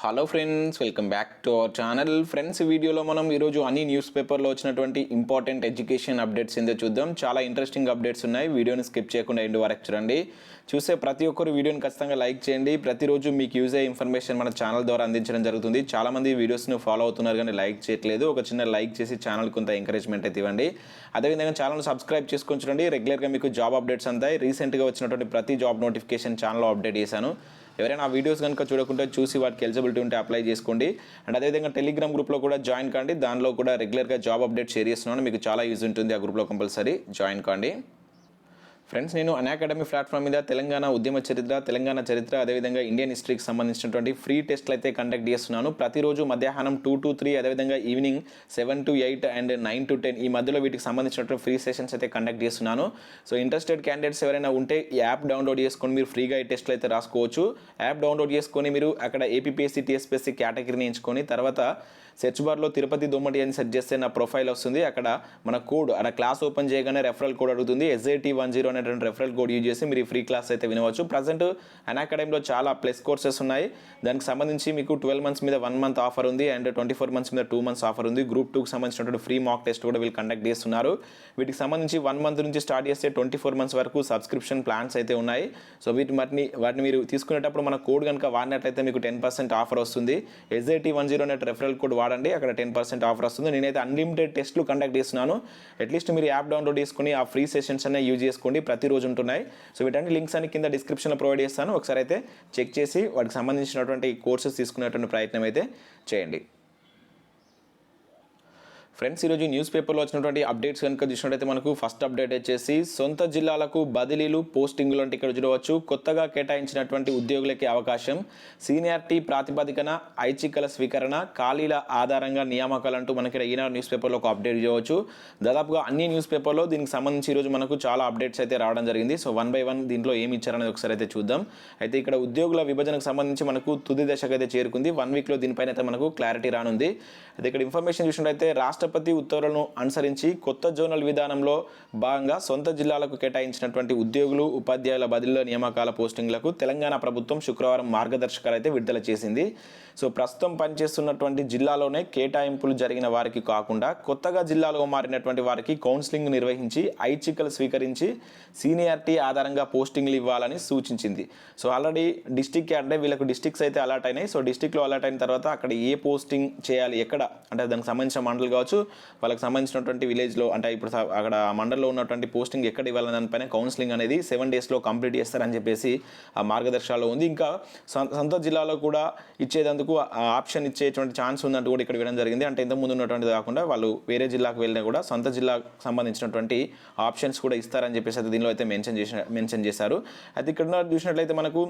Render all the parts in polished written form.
Hello friends, welcome back to our channel. Friends, ఈ వీడియోలో మనం ఈరోజు అన్ని న్యూస్ పేపర్లో వచ్చినటువంటి ఇంపార్టెంట్ ఎడ్యుకేషన్ అప్డేట్స్ ఏందో చూద్దాం. చాలా ఇంట్రెస్టింగ్ అప్డేట్స్ ఉన్నాయి. వీడియోని స్కిప్ చేయకుండా ఎండ్ వరకు చూడండి. చూసే ప్రతి ఒక్కరు వీడియోని ఖచ్చితంగా లైక్ చేయండి. ప్రతిరోజు మీకు యూజ్ అయ్యే ఇన్ఫర్మేషన్ మన ఛానల్ ద్వారా అందించడం జరుగుతుంది. చాలామంది వీడియోస్ను ఫాలో అవుతున్నారు కానీ లైక్ చేయట్లేదు. ఒక చిన్న లైక్ చేసి ఛానల్ కొంత ఎంకరేజ్మెంట్ అయితే ఇవ్వండి. అదేవిధంగా ఛానల్ సబ్స్క్రైబ్ చేసుకొని చూడండి. రెగ్యులర్గా మీకు జాబ్ అప్డేట్స్ అంతాయి. రీసెంట్గా వచ్చినటువంటి ప్రతి జాబ్ నోటిఫికేషన్ ఛానల్లో అప్డేట్ చేశాను. ఎవరైనా ఆ వీడియోస్ కనుక చూడకుంటే చూసి వాటికి ఎలిజిబిలిటీ ఉంటే అప్లై చేసుకోండి. అండ్ అదేవిధంగా టెలిగ్రామ్ గ్రూప్లో కూడా జాయిన్ కాండి. దానిలో కూడా రెగ్యులర్గా జాబ్ అప్డేట్ షేర్ చేస్తున్నాను. మీకు చాలా యూజ్ ఉంటుంది. ఆ గ్రూప్లో కంపల్సరీ జాయిన్ కాండి. ఫ్రెండ్స్, నేను అన్అకాడమీ ప్లాట్ఫామ్ మీద తెలంగాణ ఉద్యమ చరిత్ర, తెలంగాణ చరిత్ర, అదేవిధంగా ఇండియన్ హిస్టరీకి సంబంధించినటువంటి ఫ్రీ టెస్ట్లు అయితే కండక్ట్ చేస్తున్నాను. ప్రతిరోజు మధ్యాహ్నం 2 to 3, అదేవిధంగా ఈవినింగ్ 7 to 8 అండ్ 9 to 10 ఈ మధ్యలో వీటికి సంబంధించినటువంటి ఫ్రీ సెషన్స్ అయితే కండక్ట్ చేస్తున్నాను. సో ఇంట్రెస్టెడ్ క్యాండిడేట్స్ ఎవరైనా ఉంటే ఈ యాప్ డౌన్లోడ్ చేసుకొని మీరు ఫ్రీగా ఈ టెస్ట్లు అయితే రాసుకోవచ్చు. యాప్ డౌన్లోడ్ చేసుకొని మీరు అక్కడ ఏపీపీఎస్సీ, టీఎస్పీఎస్సీ కేటగిరీని ఎంచుకొని తర్వాత సెర్చ్ బార్లో తిరుపతి దొమ్మటి అని సెర్చ్ చేస్తే నా ప్రొఫైల్ వస్తుంది. అక్కడ మన కోడ్ అక్కడ క్లాస్ ఓపెన్ చేయగానే రెఫరల్ కోడ్ అడుగుతుంది. SAT10 అనేటువంటి రెఫరల్ కోడ్ యూజ్ చేసి మీరు ఫ్రీ క్లాస్ అయితే వినవచ్చు. ప్రజెంట్ అన్అకాడమీలో చాలా ప్లస్ కోర్సెస్ ఉన్నాయి. దానికి సంబంధించి మీకు 12 months మీద 1 month ఆఫర్ ఉంది అండ్ 24 months మీద 2 months ఆఫర్ ఉంది. గ్రూప్ 2కి సంబంధించినటువంటి ఫ్రీ మాక్ టెస్ట్ కూడా వీళ్ళు కండక్ట్ చేస్తున్నారు. వీటికి సంబంధించి 1 month నుంచి స్టార్ట్ చేస్తే 24 months వరకు సబ్స్క్రిప్షన్ ప్లాన్స్ అయితే ఉన్నాయి. సో వాటిని మీరు తీసుకునేటప్పుడు మన కోడ్ కనుక వాడినట్లయితే మీకు 10% ఆఫర్ వస్తుంది. SAT10 అనే రెఫరల్ కోడ్ వాడండి, అక్కడ 10% ఆఫర్ వస్తుంది. నేనైతే అన్లిమిటెడ్ టెస్ట్లు కండక్ట్ చేస్తున్నాను. అట్లీస్ట్ మీరు యాప్ డౌన్లోడ్ చేసుకుని ఆ ఫ్రీ సెషన్స్ అనే యూజ్ చేసుకోండి. ప్రతిరోజు ఉంటున్నాయి. సో వీటన్ని లింక్స్ అని కింద డిస్క్రిప్షన్లో ప్రొవైడ్ చేస్తాను. ఒకసారి అయితే చెక్ చేసి వాటికి సంబంధించినటువంటి కోర్సెస్ తీసుకునేటువంటి ప్రయత్నం అయితే చేయండి. ఫ్రెండ్స్, ఈరోజు న్యూస్ పేపర్లో వచ్చినటువంటి అప్డేట్స్ కనుక చూసినట్టయితే మనకు ఫస్ట్ అప్డేట్ వచ్చేసి సొంత జిల్లాలకు బదిలీలు, పోస్టింగులు అంటే ఇక్కడ చూడవచ్చు. కొత్తగా కేటాయించినటువంటి ఉద్యోగులకి అవకాశం, సీనియారిటీ ప్రాతిపదికన ఐచ్ఛికల స్వీకరణ, ఖాళీల ఆధారంగా నియామకాలు అంటూ మనకి ఈనాడు న్యూస్ పేపర్లో ఒక అప్డేట్ చేయవచ్చు. దాదాపుగా అన్ని న్యూస్ పేపర్లో దీనికి సంబంధించి ఈరోజు మనకు చాలా అప్డేట్స్ అయితే రావడం జరిగింది. సో 1 by 1 దీంట్లో ఏమి ఇచ్చారనేది ఒకసారి అయితే చూద్దాం. అయితే ఇక్కడ ఉద్యోగుల విభజనకు సంబంధించి మనకు తుది దశకు అయితే చేరుకుంది. 1 weekలో దీనిపైన అయితే మనకు క్లారిటీ రానుంది. అయితే ఇక్కడ ఇన్ఫర్మేషన్ చూసినట్టయితే రాష్ట్రపతి ఉత్తర్వులను అనుసరించి కొత్త జోనల్ విధానంలో భాగంగా సొంత జిల్లాలకు కేటాయించినటువంటి ఉద్యోగులు, ఉపాధ్యాయుల బదిలీల నియామకాల పోస్టింగ్లకు తెలంగాణ ప్రభుత్వం శుక్రవారం మార్గదర్శకాలు అయితే విడుదల చేసింది. సో ప్రస్తుతం పనిచేస్తున్నటువంటి జిల్లాలోనే కేటాయింపులు జరిగిన వారికి కాకుండా కొత్తగా జిల్లాలో మారినటువంటి వారికి కౌన్సిలింగ్ నిర్వహించి ఐచ్ఛికలు స్వీకరించి సీనియారిటీ ఆధారంగా పోస్టింగ్లు ఇవ్వాలని సూచించింది. సో ఆల్రెడీ డిస్టిక్ అంటే వీళ్ళకు డిస్టిక్స్ అయితే అలాట్ అయినాయి. సో డిస్టిక్లో అలాట్ అయిన తర్వాత అక్కడ ఏ పోస్టింగ్ చేయాలి, ఎక్కడ అంటే దానికి సంబంధించిన మండలి కావచ్చు, వాళ్ళకి సంబంధించినటువంటి విలేజ్లో అంటే ఇప్పుడు అక్కడ మండలంలో ఉన్నటువంటి పోస్టింగ్ ఎక్కడ ఇవ్వాలని దానిపైన కౌన్సిలింగ్ అనేది 7 daysలో కంప్లీట్ చేస్తారని చెప్పేసి ఆ మార్గదర్శకాల్లో ఉంది. ఇంకా సొంత జిల్లాలో కూడా ఇచ్చేందుకు ఆప్షన్ ఇచ్చేటువంటి ఛాన్స్ ఉందంటూ కూడా ఇక్కడ ఇవ్వడం జరిగింది. అంటే ఇంతకుముందు ఉన్నటువంటిది కాకుండా వాళ్ళు వేరే జిల్లాకు వెళ్ళినా కూడా సొంత జిల్లాకు సంబంధించినటువంటి ఆప్షన్స్ కూడా ఇస్తారని చెప్పేసి అయితే దీనిలో అయితే మెన్షన్ చేశారు. అయితే ఇక్కడ చూసినట్లయితే మనకు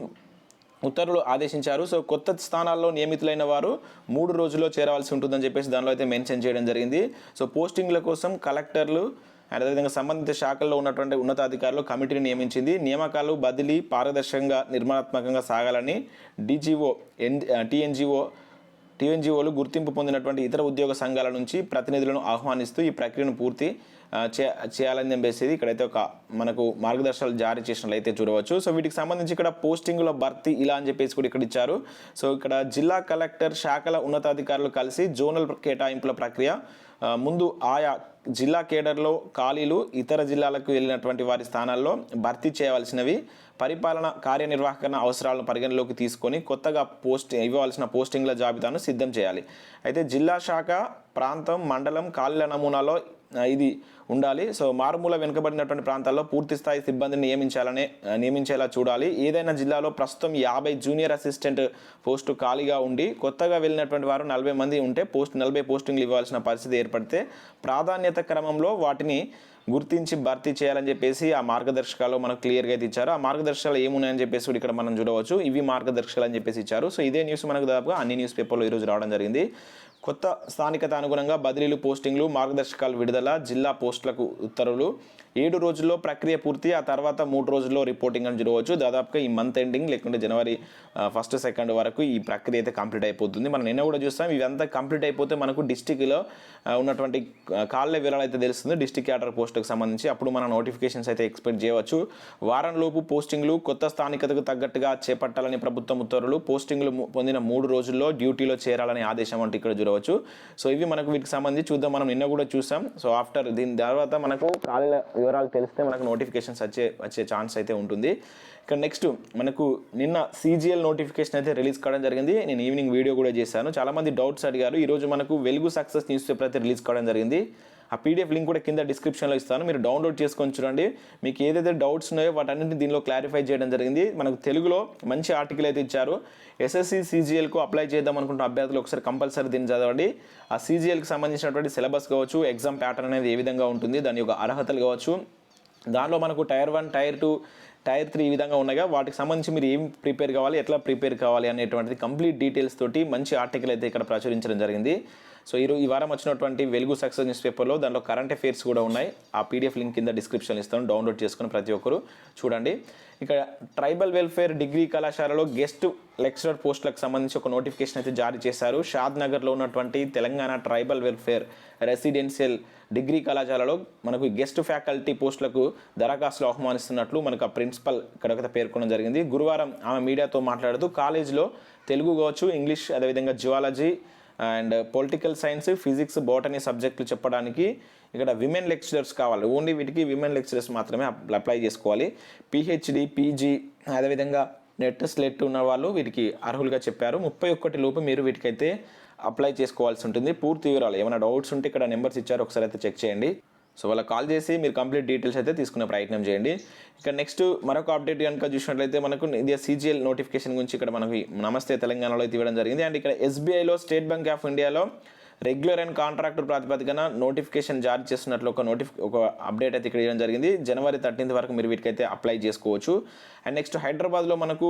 ఉత్తర్వులు ఆదేశించారు. సో కొత్త స్థానాల్లో నియమితులైన వారు 3 రోజుల్లో చేరవలసి ఉంటుందని చెప్పేసి దానిలో అయితే మెన్షన్ చేయడం జరిగింది. సో పోస్టింగ్ల కోసం కలెక్టర్లు అదేవిధంగా సంబంధిత శాఖల్లో ఉన్నటువంటి ఉన్నతాధికారులు కమిటీని నియమించింది. నియామకాలు, బదిలీ పారదర్శకంగా, నిర్మాణాత్మకంగా సాగాలని DGO, TNGOలు గుర్తింపు పొందినటువంటి ఇతర ఉద్యోగ సంఘాల నుంచి ప్రతినిధులను ఆహ్వానిస్తూ ఈ ప్రక్రియను పూర్తి చేయాలని చెప్పేసి ఇక్కడైతే ఒక మనకు మార్గదర్శకాలు జారీ చేసినట్లయితే చూడవచ్చు. సో వీటికి సంబంధించి ఇక్కడ పోస్టింగుల భర్తీ ఇలా అని చెప్పేసి కూడా ఇక్కడ ఇచ్చారు. సో ఇక్కడ జిల్లా కలెక్టర్, శాఖల ఉన్నతాధికారులు కలిసి జోనల్ కేటాయింపుల ప్రక్రియ ముందు ఆయా జిల్లా కేడర్లో ఖాళీలు, ఇతర జిల్లాలకు వెళ్ళినటువంటి వారి స్థానాల్లో భర్తీ చేయవలసినవి, పరిపాలన కార్యనిర్వాహక అవసరాలను పరిగణలోకి తీసుకొని కొత్తగా ఇవ్వవలసిన పోస్టింగ్ల జాబితాను సిద్ధం చేయాలి. అయితే జిల్లా శాఖ, ప్రాంతం, మండలం ఖాళీల నమూనాలో ఇది ఉండాలి. సో మారుమూల వెనుకబడినటువంటి ప్రాంతాల్లో పూర్తి స్థాయి సిబ్బందిని నియమించేలా చూడాలి. ఏదైనా జిల్లాలో ప్రస్తుతం 50 జూనియర్ అసిస్టెంట్ పోస్టు ఖాళీగా ఉండి కొత్తగా వెళ్ళినటువంటి వారు 40 మంది ఉంటే 40 పోస్టింగ్లు ఇవ్వాల్సిన పరిస్థితి ఏర్పడితే ప్రాధాన్యత క్రమంలో వాటిని గుర్తించి భర్తీ చేయాలని చెప్పేసి ఆ మార్గదర్శకాలు మనకు క్లియర్గా అయితే ఇచ్చారు. ఆ మార్గదర్శకాలు ఏమున్నాయని చెప్పేసి కూడా ఇక్కడ మనం చూడవచ్చు. ఇవి మార్గదర్శకాలు అని చెప్పేసి ఇచ్చారు. సో ఇదే న్యూస్ మనకు దాదాపుగా అన్ని న్యూస్ పేపర్లో ఈరోజు రావడం జరిగింది. కొత్త స్థానికత అనుగుణంగా బదిలీలు, పోస్టింగ్లు, మార్గదర్శకాలు విడుదల, జిల్లా పోస్టులకు ఉత్తర్వులు, 7 రోజుల్లో ప్రక్రియ పూర్తి, ఆ తర్వాత 3 రోజుల్లో రిపోర్టింగ్ అని చూడవచ్చు. దాదాపుగా ఈ మంత్ ఎండింగ్ లేకుంటే జనవరి 1, 2 వరకు ఈ ప్రక్రియ అయితే కంప్లీట్ అయిపోతుంది. మనం నిన్న కూడా చూస్తాం, ఇవంతా కంప్లీట్ అయిపోతే మనకు డిస్టిక్లో ఉన్నటువంటి కాళ్ళ వివరాలు అయితే తెలుస్తుంది, డిస్టిక్ క్యాడర్ పోస్టులకు సంబంధించి. అప్పుడు మన నోటిఫికేషన్స్ అయితే ఎక్స్పెక్ట్ చేయవచ్చు. వారంలోపు పోస్టింగ్లు కొత్త స్థానికతకు తగ్గట్టుగా చేపట్టాలని ప్రభుత్వం ఉత్తర్వులు. పోస్టింగ్లు పొందిన 3 రోజుల్లో డ్యూటీలో చేరాలని ఆదేశం అంటే ఇక్కడ చూడవచ్చు. సో ఇవి మనకు వీటికి సంబంధించి చూద్దాం. మనం నిన్న కూడా చూసాం. సో ఆఫ్టర్ దీని తర్వాత మనకు కాళ్ళ వివరాలు తెలిస్తే మనకు నోటిఫికేషన్స్ వచ్చే ఛాన్స్ అయితే ఉంటుంది. ఇక నెక్స్ట్ మనకు నిన్న CGL నోటిఫికేషన్ అయితే రిలీజ్ కావడం జరిగింది. నేను ఈవినింగ్ వీడియో కూడా చేశాను. చాలామంది డౌట్స్ అడిగారు. ఈరోజు మనకు వెలుగు సక్సెస్ న్యూస్ పేపర్ అయితే రిలీజ్ కావడం జరిగింది. ఆ PDF లింక్ కూడా కింద డిస్క్రిప్షన్లో ఇస్తాను, మీరు డౌన్లోడ్ చేసుకొని చూడండి. మీకు ఏదైతే డౌట్స్ ఉన్నాయో వాటన్నింటిని దీనిలో క్లారిఫై చేయడం జరిగింది. మనకు తెలుగులో మంచి ఆర్టికల్ అయితే ఇచ్చారు. SSC CGLకు అప్లై చేద్దాం అనుకుంటున్న అభ్యర్థులు ఒకసారి కంపల్సరీ దీన్ని చదవండి. ఆ CGLకి సంబంధించినటువంటి సిలబస్ కావచ్చు, ఎగ్జామ్ ప్యాటర్న్ అనేది ఏ విధంగా ఉంటుంది, దాని యొక్క అర్హతలు కావచ్చు, దానిలో మనకు Tier 1, Tier 2, Tier 3 ఈ విధంగా ఉన్నాయిగా, వాటికి సంబంధించి మీరు ఏం ప్రిపేర్ కావాలి, ఎట్లా ప్రిపేర్ కావాలి అనేటువంటిది కంప్లీట్ డీటెయిల్స్ తోటి మంచి ఆర్టికల్ అయితే ఇక్కడ ప్రచురించడం జరిగింది. సో ఈ వారం వచ్చినటువంటి వెలుగు సక్సెస్ న్యూస్ పేపర్లో దాంట్లో కరెంట్ అఫైర్స్ కూడా ఉన్నాయి. ఆ PDF లింక్ కింద డిస్క్రిప్షన్లో ఇస్తాను, డౌన్లోడ్ చేసుకుని ప్రతి ఒక్కరు చూడండి. ఇక ట్రైబల్ వెల్ఫేర్ డిగ్రీ కళాశాలలో గెస్ట్ లెక్చరర్ పోస్టులకు సంబంధించి ఒక నోటిఫికేషన్ అయితే జారీ చేశారు. షాద్ నగర్లో ఉన్నటువంటి Telangana tribal welfare residential degree కళాశాలలో మనకు గెస్ట్ ఫ్యాకల్టీ పోస్టులకు దరఖాస్తులు ఆహ్వానిస్తున్నట్లు మనకు ఆ ప్రిన్సిపల్ ఇక్కడొకటి పేర్కొనడం జరిగింది. గురువారం ఆమె మీడియాతో మాట్లాడుతూ కాలేజీలో తెలుగు కావచ్చు, ఇంగ్లీష్, అదేవిధంగా geology and political science, physics, botany సబ్జెక్టులు చెప్పడానికి ఇక్కడ విమెన్ లెక్చరర్స్ కావాలి. ఓన్లీ వీటికి విమెన్ లెక్చరర్స్ మాత్రమే అప్లై చేసుకోవాలి. PhD, PG, అదేవిధంగా నెట్ స్లెట్ ఉన్న వాళ్ళు వీటికి అర్హులుగా చెప్పారు. 31 లోపు మీరు వీటికైతే అప్లై చేసుకోవాల్సి ఉంటుంది. పూర్తి వివరాలు ఏమైనా డౌట్స్ ఉంటే ఇక్కడ నెంబర్స్ ఇచ్చారు, ఒకసారి అయితే చెక్ చేయండి. సో వాళ్ళకి కాల్ చేసి మీరు కంప్లీట్ డీటెయిల్స్ అయితే తీసుకునే ప్రయత్నం చేయండి. ఇక నెక్స్ట్ మరొక అప్డేట్ కనుక చూసినట్లయితే మనకు ఇది CGL నోటిఫికేషన్ గురించి ఇక్కడ మనకి నమస్తే తెలంగాణలో అయితే ఇవ్వడం జరిగింది. అండ్ ఇక్కడ SBIలో స్టేట్ బ్యాంక్ ఆఫ్ ఇండియాలో రెగ్యులర్ అండ్ కాంట్రాక్టర్ ప్రాతిపదికన నోటిఫికేషన్ జారీ చేస్తున్నట్లు ఒక అప్డేట్ అయితే ఇక్కడ ఇవ్వడం జరిగింది. జనవరి 13 వరకు మీరు వీటికైతే అప్లై చేసుకోవచ్చు. అండ్ నెక్స్ట్ హైదరాబాద్లో మనకు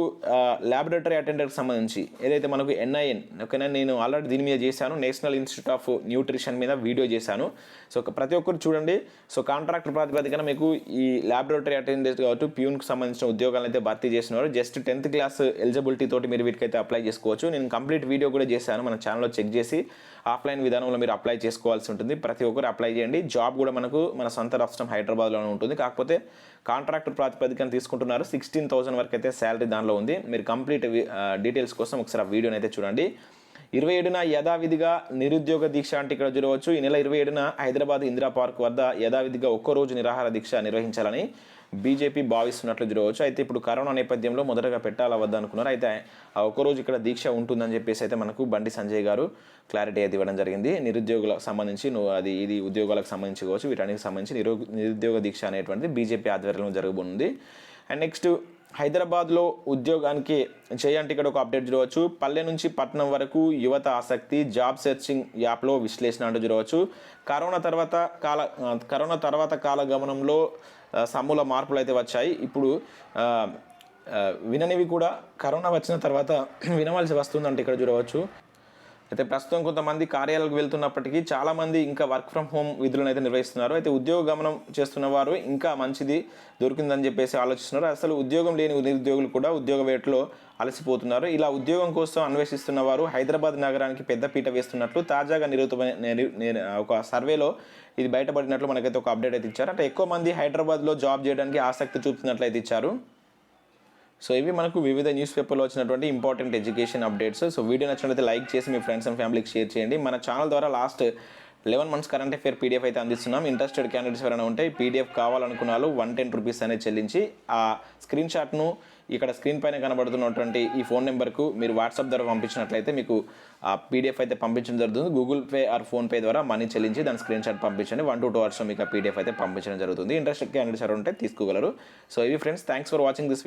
ల్యాబొరేటరీ అటెండర్కి సంబంధించి ఏదైతే మనకు NIN, ఓకేనా, నేను ఆల్రెడీ దీని మీద చేశాను, నేషనల్ ఇన్స్టిట్యూట్ ఆఫ్ న్యూట్రిషన్ మీద వీడియో చేశాను. సో ప్రతి ఒక్కరు చూడండి. సో కాంట్రాక్టర్ ప్రాతిపదికన మీకు ఈ ల్యాబొరేటరీ అటెండర్ కావచ్చు, ప్యూన్కి సంబంధించిన ఉద్యోగాలను అయితే భర్తీ చేస్తున్నారు. జస్ట్ 10th క్లాస్ ఎలిజిబిలిటీ తోటి మీరు వీటికైతే అప్లై చేసుకోవచ్చు. నేను కంప్లీట్ వీడియో కూడా చేశాను, మన ఛానల్లో చెక్ చేసి ఆఫ్లైన్ విధానంలో మీరు అప్లై చేసుకోవాల్సి ఉంటుంది. ప్రతి ఒక్కరు అప్లై చేయండి. జాబ్ కూడా మనకు మన సొంత రాష్ట్రం హైదరాబాద్లోనే ఉంటుంది. కాకపోతే కాంట్రాక్టర్ ప్రాతిపదికన తీసుకుంటున్నారు. 16,000 వరకు అయితే శాలరీ దానిలో ఉంది. మీరు కంప్లీట్ డీటెయిల్స్ కోసం ఒకసారి ఆ వీడియోని అయితే చూడండి. 27న యథావిధిగా నిరుద్యోగ దీక్ష అంటే ఇక్కడ చూడవచ్చు. ఈ నెల 27న హైదరాబాద్ ఇందిరా పార్క్ వద్ద యథావిధిగా ఒక్కరోజు నిరాహార దీక్ష నిర్వహించాలని బీజేపీ భావిస్తున్నట్లు చూడవచ్చు. అయితే ఇప్పుడు కరోనా నేపథ్యంలో మొదటగా పెట్టాలవద్దు అనుకున్నారు. అయితే ఆ ఒక్కరోజు ఇక్కడ దీక్ష ఉంటుందని చెప్పేసి అయితే మనకు బండి సంజయ్ గారు క్లారిటీ అయితే ఇవ్వడం జరిగింది. నిరుద్యోగులకు సంబంధించి ఇది ఉద్యోగాలకు సంబంధించి కావచ్చు, వీటన్నిటికి సంబంధించి నిరుద్యోగ దీక్ష అనేటువంటిది బీజేపీ ఆధ్వర్యంలో జరగబోనుంది. అండ్ నెక్స్ట్ హైదరాబాద్లో ఉద్యోగానికి చేయంటే ఇక్కడ ఒక అప్డేట్ చూడవచ్చు. పల్లె నుంచి పట్టణం వరకు యువత ఆసక్తి, జాబ్ సెర్చింగ్ యాప్లో విశ్లేషణ అంటూ చూడవచ్చు. కరోనా తర్వాత కాలగమనంలో సమూల మార్పులు అయితే వచ్చాయి. ఇప్పుడు విననివి కూడా కరోనా వచ్చిన తర్వాత వినవలసి వస్తుందంటే ఇక్కడ చూడవచ్చు. అయితే ప్రస్తుతం కొంతమంది కార్యాలయాలకు వెళ్తున్నప్పటికీ చాలామంది ఇంకా వర్క్ ఫ్రమ్ హోమ్ విధులను అయితే నిర్వహిస్తున్నారు. అయితే ఉద్యోగ గమనం చేస్తున్న వారు ఇంకా మంచిది దొరికిందని చెప్పేసి ఆలోచిస్తున్నారు. అసలు ఉద్యోగం లేని నిరుద్యోగులు కూడా ఉద్యోగ వేటలో అలసిపోతున్నారు. ఇలా ఉద్యోగం కోసం అన్వేషిస్తున్న వారు హైదరాబాద్ నగరానికి పెద్దపీట వేస్తున్నట్లు తాజాగా ఒక సర్వేలో ఇది బయటపడినట్లు మనకైతే ఒక అప్డేట్ అయితే ఇచ్చారు. అంటే ఎక్కువ మంది హైదరాబాద్లో జాబ్ చేయడానికి ఆసక్తి చూపుతున్నట్లయితే ఇచ్చారు. సో ఇవి మనకు వివిధ న్యూస్ పేపర్లో వచ్చినటువంటి important education updates. So video నచ్చినట్లయితే లైక్ చేసి మీ ఫ్రెండ్స్ అండ్ ఫ్యామిలీకి షేర్ చేయండి. మన ఛానల్ ద్వారా last 11 months current affair PDF అయితే అందిస్తున్నాం. ఇంట్రెస్టెడ్ క్యాండిడేట్స్ ఎవరైనా ఉంటే PDF కావాలనుకున్న వాళ్ళు 110 రూపీస్ అనేది చెల్లించి ఆ స్క్రీన్ షాట్ను ఇక్కడ స్క్రీన్ పైన కనబడుతున్నటువంటి ఈ ఫోన్ నెంబర్కు మీరు వాట్సాప్ ద్వారా పంపించినట్లయితే మీకు ఆ PDF అయితే పంపించడం జరుగుతుంది. గూగుల్ పే ఆర్ ఫోన్పే ద్వారా మనీ చెల్లించి దాని స్క్రీన్ షాట్ పంపించండి. 1 to 2 hours మీకు ఆ PDF అయితే పంపించడం జరుగుతుంది. ఇంట్రెస్టెడ్ క్యాండిడేట్స్ ఎవరైనా ఉంటే తీసుకోగలరు. సో ఇవి friends, thanks for watching this.